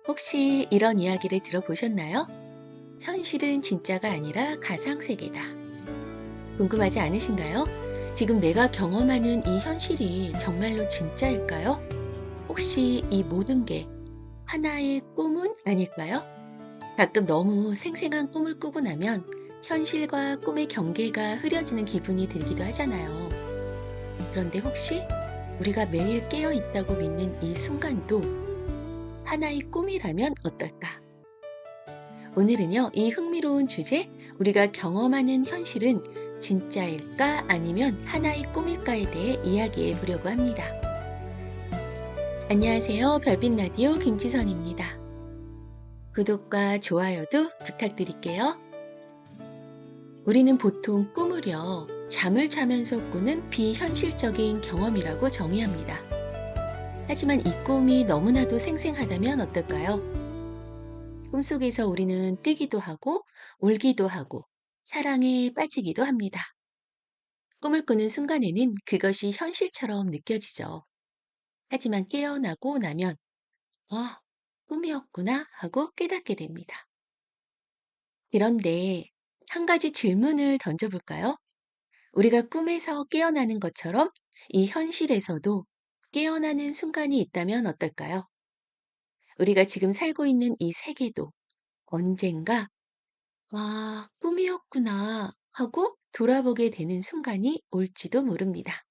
혹시 이런 이야기를 들어보셨나요? 현실은 진짜가 아니라 가상세계다. 궁금하지 않으신가요? 지금 내가 경험하는 이 현실이 정말로 진짜일까요? 혹시 이 모든 게 하나의 꿈은 아닐까요? 가끔 너무 생생한 꿈을 꾸고 나면 현실과 꿈의 경계가 흐려지는 기분이 들기도 하잖아요. 그런데 혹시 우리가 매일 깨어 있다고 믿는 이 순간도 하나의 꿈이라면 어떨까? 오늘은요, 이 흥미로운 주제, 우리가 경험하는 현실은 진짜일까 아니면 하나의 꿈일까에 대해 이야기해 보려고 합니다. 안녕하세요. 별빛 라디오 김지선입니다. 구독과 좋아요도 부탁드릴게요. 우리는 보통 꿈을요, 잠을 자면서 꾸는 비현실적인 경험이라고 정의합니다. 하지만 이 꿈이 너무나도 생생하다면 어떨까요? 꿈속에서 우리는 뛰기도 하고 울기도 하고 사랑에 빠지기도 합니다. 꿈을 꾸는 순간에는 그것이 현실처럼 느껴지죠. 하지만 깨어나고 나면 아, 꿈이었구나 하고 깨닫게 됩니다. 그런데 한 가지 질문을 던져볼까요? 우리가 꿈에서 깨어나는 것처럼 이 현실에서도 깨어나는 순간이 있다면 어떨까요? 우리가 지금 살고 있는 이 세계도 언젠가 꿈이었구나 하고 돌아보게 되는 순간이 올지도 모릅니다.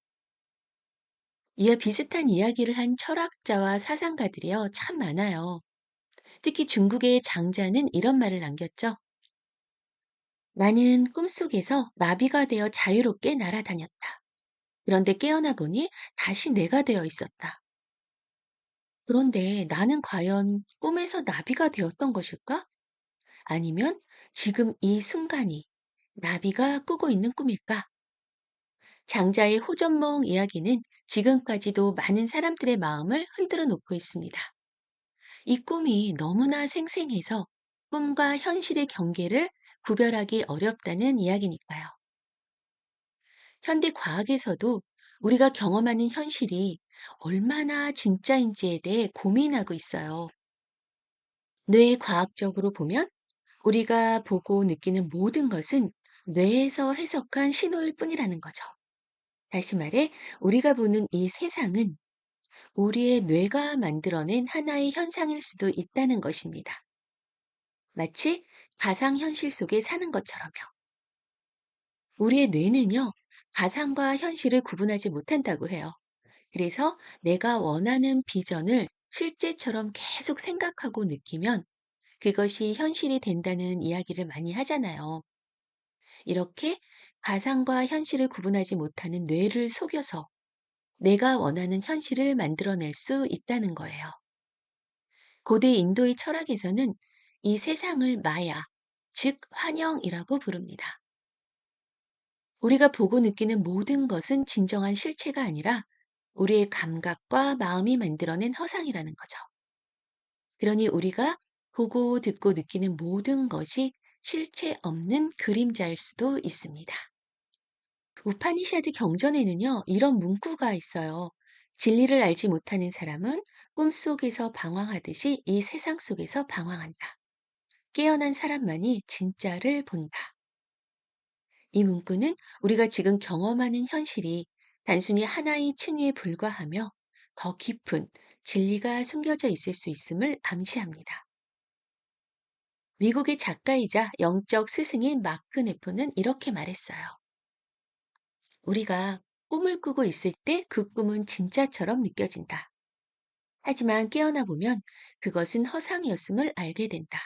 이와 비슷한 이야기를 한 철학자와 사상가들이요, 참 많아요. 특히 중국의 장자는 이런 말을 남겼죠. 나는 꿈속에서 나비가 되어 자유롭게 날아다녔다. 그런데 깨어나 보니 다시 내가 되어 있었다. 그런데 나는 과연 꿈에서 나비가 되었던 것일까? 아니면 지금 이 순간이 나비가 꾸고 있는 꿈일까? 장자의 호전몽 이야기는 지금까지도 많은 사람들의 마음을 흔들어 놓고 있습니다. 이 꿈이 너무나 생생해서 꿈과 현실의 경계를 구별하기 어렵다는 이야기니까요. 현대 과학에서도 우리가 경험하는 현실이 얼마나 진짜인지에 대해 고민하고 있어요. 뇌 과학적으로 보면 우리가 보고 느끼는 모든 것은 뇌에서 해석한 신호일 뿐이라는 거죠. 다시 말해, 우리가 보는 이 세상은 우리의 뇌가 만들어낸 하나의 현상일 수도 있다는 것입니다. 마치 가상현실 속에 사는 것처럼요. 우리의 뇌는요, 가상과 현실을 구분하지 못한다고 해요. 그래서 내가 원하는 비전을 실제처럼 계속 생각하고 느끼면 그것이 현실이 된다는 이야기를 많이 하잖아요. 이렇게 가상과 현실을 구분하지 못하는 뇌를 속여서 내가 원하는 현실을 만들어낼 수 있다는 거예요. 고대 인도의 철학에서는 이 세상을 마야, 즉 환영이라고 부릅니다. 우리가 보고 느끼는 모든 것은 진정한 실체가 아니라 우리의 감각과 마음이 만들어낸 허상이라는 거죠. 그러니 우리가 보고 듣고 느끼는 모든 것이 실체 없는 그림자일 수도 있습니다. 우파니샤드 경전에는요, 이런 문구가 있어요. 진리를 알지 못하는 사람은 꿈속에서 방황하듯이 이 세상 속에서 방황한다. 깨어난 사람만이 진짜를 본다. 이 문구는 우리가 지금 경험하는 현실이 단순히 하나의 층위에 불과하며 더 깊은 진리가 숨겨져 있을 수 있음을 암시합니다. 미국의 작가이자 영적 스승인 마크 네포는 이렇게 말했어요. 우리가 꿈을 꾸고 있을 때 그 꿈은 진짜처럼 느껴진다. 하지만 깨어나 보면 그것은 허상이었음을 알게 된다.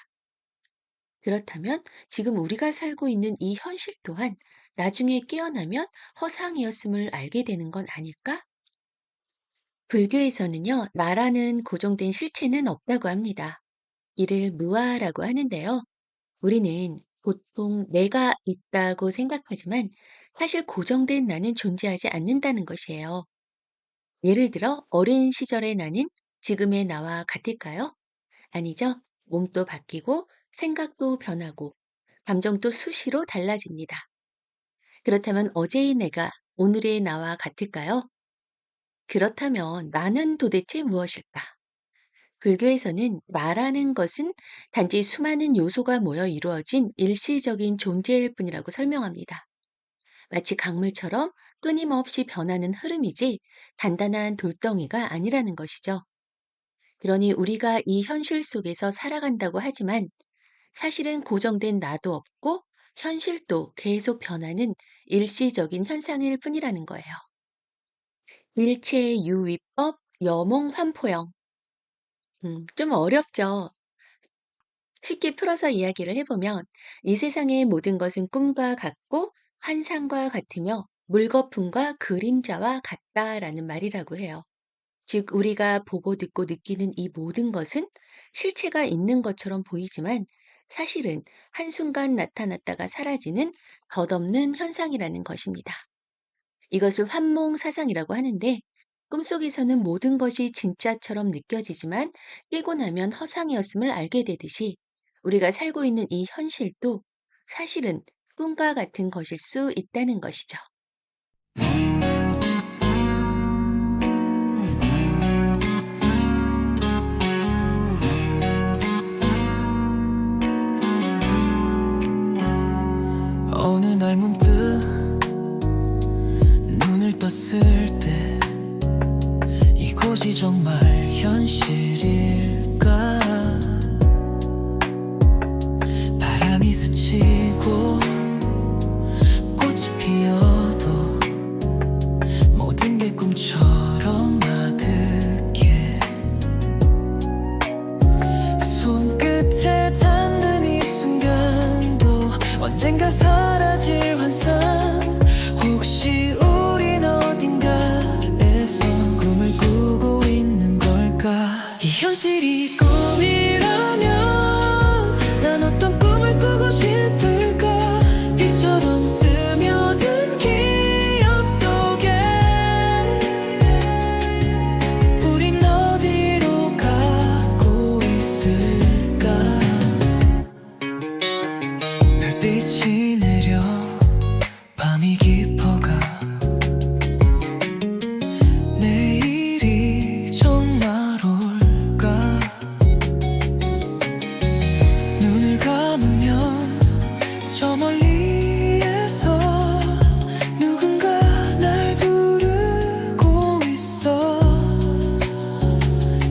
그렇다면 지금 우리가 살고 있는 이 현실 또한 나중에 깨어나면 허상이었음을 알게 되는 건 아닐까? 불교에서는요, 나라는 고정된 실체는 없다고 합니다. 이를 무아라고 하는데요. 우리는 보통 내가 있다고 생각하지만 사실 고정된 나는 존재하지 않는다는 것이에요. 예를 들어 어린 시절의 나는 지금의 나와 같을까요? 아니죠. 몸도 바뀌고 생각도 변하고 감정도 수시로 달라집니다. 그렇다면 어제의 내가 오늘의 나와 같을까요? 그렇다면 나는 도대체 무엇일까? 불교에서는 말하는 것은 단지 수많은 요소가 모여 이루어진 일시적인 존재일 뿐이라고 설명합니다. 마치 강물처럼 끊임없이 변하는 흐름이지 단단한 돌덩이가 아니라는 것이죠. 그러니 우리가 이 현실 속에서 살아간다고 하지만 사실은 고정된 나도 없고 현실도 계속 변하는 일시적인 현상일 뿐이라는 거예요. 일체유위법 여몽환포형. 좀 어렵죠? 쉽게 풀어서 이야기를 해보면 이 세상의 모든 것은 꿈과 같고 환상과 같으며 물거품과 그림자와 같다라는 말이라고 해요. 즉, 우리가 보고 듣고 느끼는 이 모든 것은 실체가 있는 것처럼 보이지만 사실은 한순간 나타났다가 사라지는 덧없는 현상이라는 것입니다. 이것을 환몽사상이라고 하는데 꿈속에서는 모든 것이 진짜처럼 느껴지지만 깨고 나면 허상이었음을 알게 되듯이 우리가 살고 있는 이 현실도 사실은 꿈과 같은 것일 수 있다는 것이죠. 어느 날 문득 눈을 떴을 때 이곳이 정말 현실일까? 바람이 스치고 꽃이 피어도 모든 게 꿈처럼 아득해. 손끝에 닿는 이 순간도 언젠가 사라질 환상. 혹시 우린 어딘가에서 꿈을 꾸고 있는 걸까? 이 현실이 꿈이라면 난 어떤 꿈을 꾸고 싶을까? 이처럼 스며든 기억 속에 우린 어디로 가고 있을까? 별빛이 내려 밤이 깊어가. 내일이 정말 올까? 눈을 감으면 저 멀리에서 누군가 날 부르고 있어.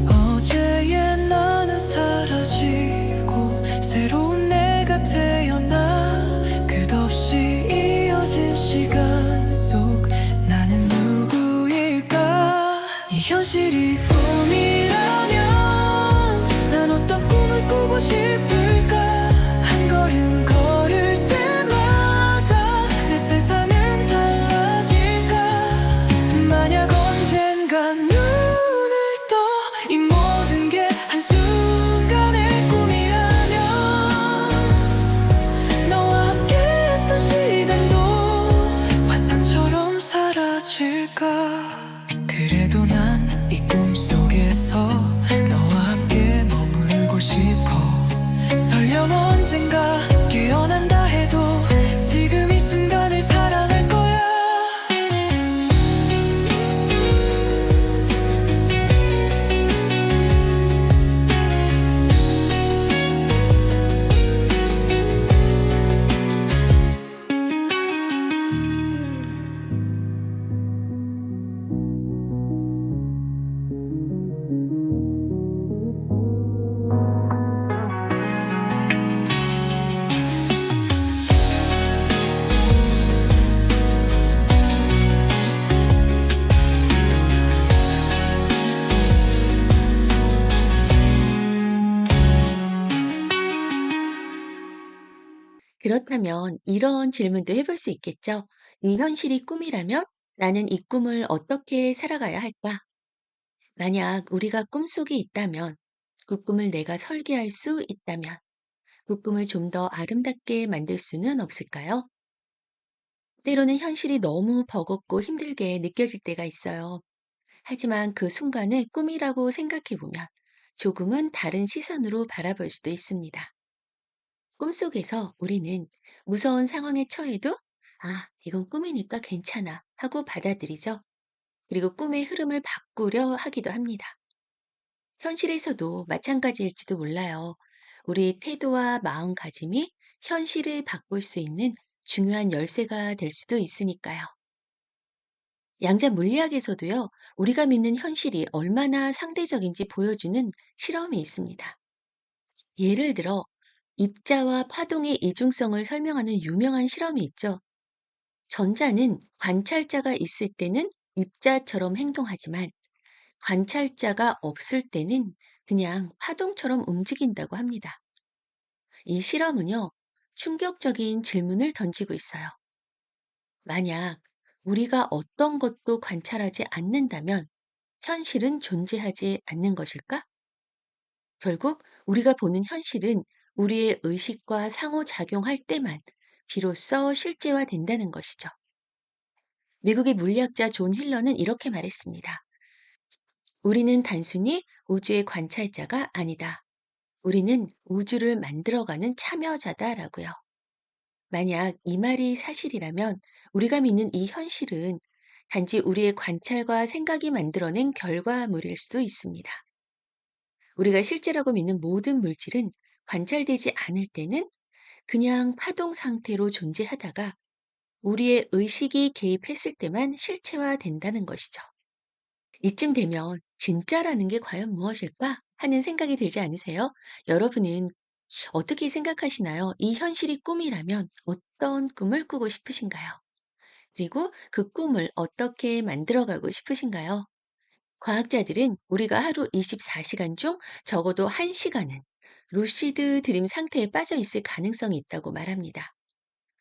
어제의 나는 사라지고 새로운 내가 태어나. 끝없이 이어진 시간 속 나는 누구일까? 이 현실이 꿈이라면 난 어떤 꿈을 꾸고 싶을까? 한 걸음 걸을 때마다 내 세상은 달라질까? 만약 언젠가 눈을 떠 이 모든 게 한순간의 꿈이라면 너와 함께했던 시간도 환상처럼 사라질까? 그래도 난 이 꿈속에서 너와 함께 머물고 싶어. 설령 언젠가 깨어난다 해도 지금 이 순간을 사랑할 거야. 그렇다면 이런 질문도 해볼 수 있겠죠. 이 현실이 꿈이라면 나는 이 꿈을 어떻게 살아가야 할까? 만약 우리가 꿈속에 있다면, 그 꿈을 내가 설계할 수 있다면, 그 꿈을 좀 더 아름답게 만들 수는 없을까요? 때로는 현실이 너무 버겁고 힘들게 느껴질 때가 있어요. 하지만 그 순간을 꿈이라고 생각해 보면 조금은 다른 시선으로 바라볼 수도 있습니다. 꿈속에서 우리는 무서운 상황에 처해도 이건 꿈이니까 괜찮아 하고 받아들이죠. 그리고 꿈의 흐름을 바꾸려 하기도 합니다. 현실에서도 마찬가지일지도 몰라요. 우리 태도와 마음가짐이 현실을 바꿀 수 있는 중요한 열쇠가 될 수도 있으니까요. 양자 물리학에서도요, 우리가 믿는 현실이 얼마나 상대적인지 보여주는 실험이 있습니다. 예를 들어, 입자와 파동의 이중성을 설명하는 유명한 실험이 있죠. 전자는 관찰자가 있을 때는 입자처럼 행동하지만 관찰자가 없을 때는 그냥 파동처럼 움직인다고 합니다. 이 실험은요, 충격적인 질문을 던지고 있어요. 만약 우리가 어떤 것도 관찰하지 않는다면 현실은 존재하지 않는 것일까? 결국 우리가 보는 현실은 우리의 의식과 상호작용할 때만 비로소 실제화된다는 것이죠. 미국의 물리학자 존 휠러는 이렇게 말했습니다. 우리는 단순히 우주의 관찰자가 아니다. 우리는 우주를 만들어가는 참여자다라고요. 만약 이 말이 사실이라면 우리가 믿는 이 현실은 단지 우리의 관찰과 생각이 만들어낸 결과물일 수도 있습니다. 우리가 실제라고 믿는 모든 물질은 관찰되지 않을 때는 그냥 파동 상태로 존재하다가 우리의 의식이 개입했을 때만 실체화된다는 것이죠. 이쯤 되면 진짜라는 게 과연 무엇일까 하는 생각이 들지 않으세요? 여러분은 어떻게 생각하시나요? 이 현실이 꿈이라면 어떤 꿈을 꾸고 싶으신가요? 그리고 그 꿈을 어떻게 만들어가고 싶으신가요? 과학자들은 우리가 하루 24시간 중 적어도 1시간은 루시드 드림 상태에 빠져 있을 가능성이 있다고 말합니다.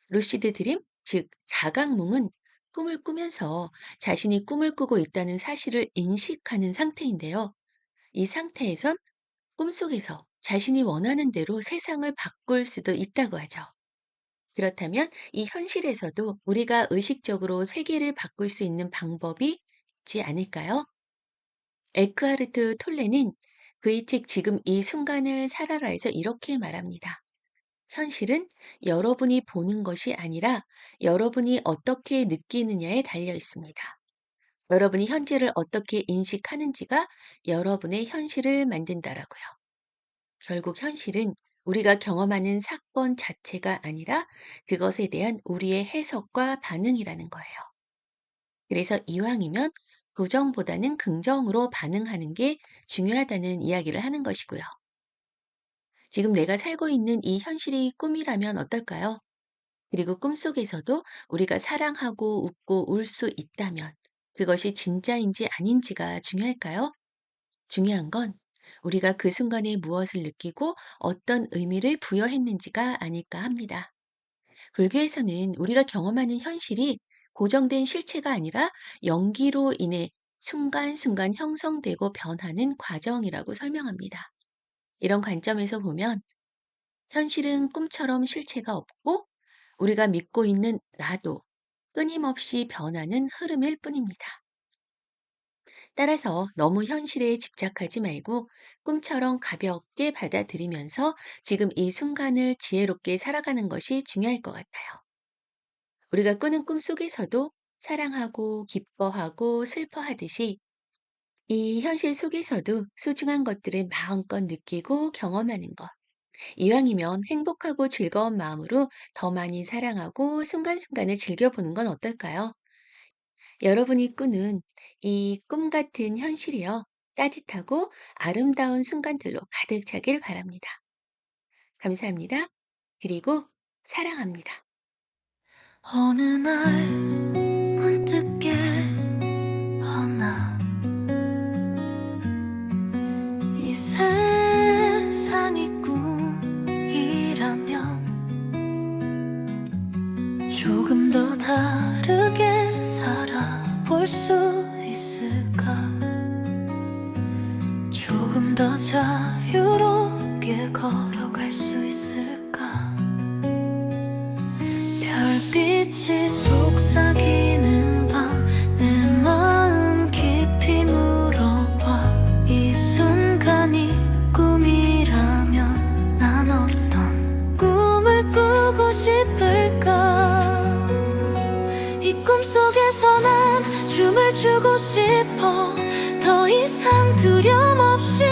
루시드 드림, 즉 자각몽은 꿈을 꾸면서 자신이 꿈을 꾸고 있다는 사실을 인식하는 상태인데요. 이 상태에선 꿈속에서 자신이 원하는 대로 세상을 바꿀 수도 있다고 하죠. 그렇다면 이 현실에서도 우리가 의식적으로 세계를 바꿀 수 있는 방법이 있지 않을까요? 에크하르트 톨레는 그의 책 지금 이 순간을 살아라에서 이렇게 말합니다. 현실은 여러분이 보는 것이 아니라 여러분이 어떻게 느끼느냐에 달려 있습니다. 여러분이 현재를 어떻게 인식하는지가 여러분의 현실을 만든다라고요. 결국 현실은 우리가 경험하는 사건 자체가 아니라 그것에 대한 우리의 해석과 반응이라는 거예요. 그래서 이왕이면 부정보다는 긍정으로 반응하는 게 중요하다는 이야기를 하는 것이고요. 지금 내가 살고 있는 이 현실이 꿈이라면 어떨까요? 그리고 꿈속에서도 우리가 사랑하고 웃고 울 수 있다면 그것이 진짜인지 아닌지가 중요할까요? 중요한 건 우리가 그 순간에 무엇을 느끼고 어떤 의미를 부여했는지가 아닐까 합니다. 불교에서는 우리가 경험하는 현실이 고정된 실체가 아니라 연기로 인해 순간순간 형성되고 변하는 과정이라고 설명합니다. 이런 관점에서 보면 현실은 꿈처럼 실체가 없고 우리가 믿고 있는 나도 끊임없이 변하는 흐름일 뿐입니다. 따라서 너무 현실에 집착하지 말고 꿈처럼 가볍게 받아들이면서 지금 이 순간을 지혜롭게 살아가는 것이 중요할 것 같아요. 우리가 꾸는 꿈 속에서도 사랑하고 기뻐하고 슬퍼하듯이 이 현실 속에서도 소중한 것들을 마음껏 느끼고 경험하는 것. 이왕이면 행복하고 즐거운 마음으로 더 많이 사랑하고 순간순간을 즐겨보는 건 어떨까요? 여러분이 꾸는 이 꿈 같은 현실이요. 따뜻하고 아름다운 순간들로 가득 차길 바랍니다. 감사합니다. 그리고 사랑합니다. 어느 날 문득 깨어나 이 세상이 꿈이라면 조금 더 다르게 살아볼 수 있을까? 조금 더 자유롭게 걸어갈 수 있을까? 별빛이 속삭이는 밤 내 마음 깊이 물어봐 이 순간이 꿈이라면 난 어떤 꿈을 꾸고 싶을까? 이 꿈속에서 난 춤을 추고 싶어 더 이상 두려움 없이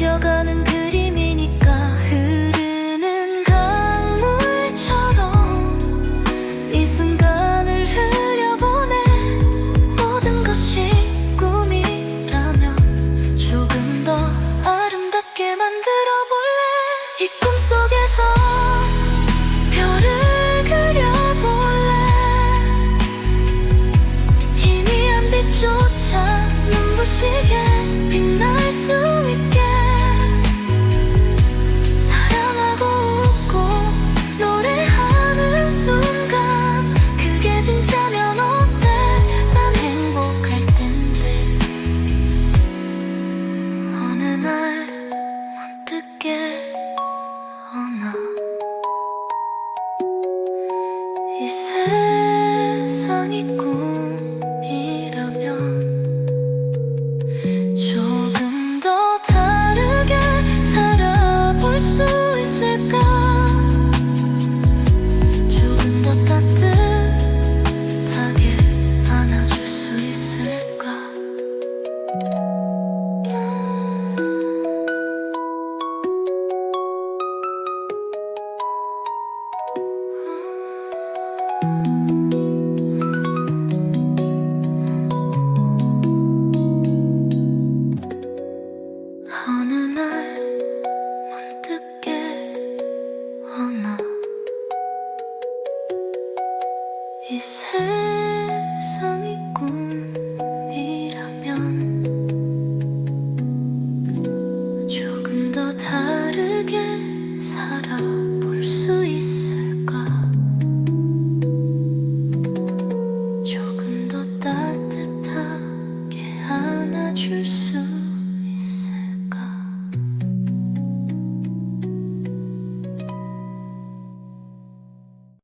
그려가는 그림이니까 흐르는 강물처럼 이 순간을 흘려보내. 모든 것이 꿈이라면 조금 더 아름답게 만들어 볼래. 이 꿈속에서 별을 그려볼래. 희미한 빛조차 눈부시게 빛날 수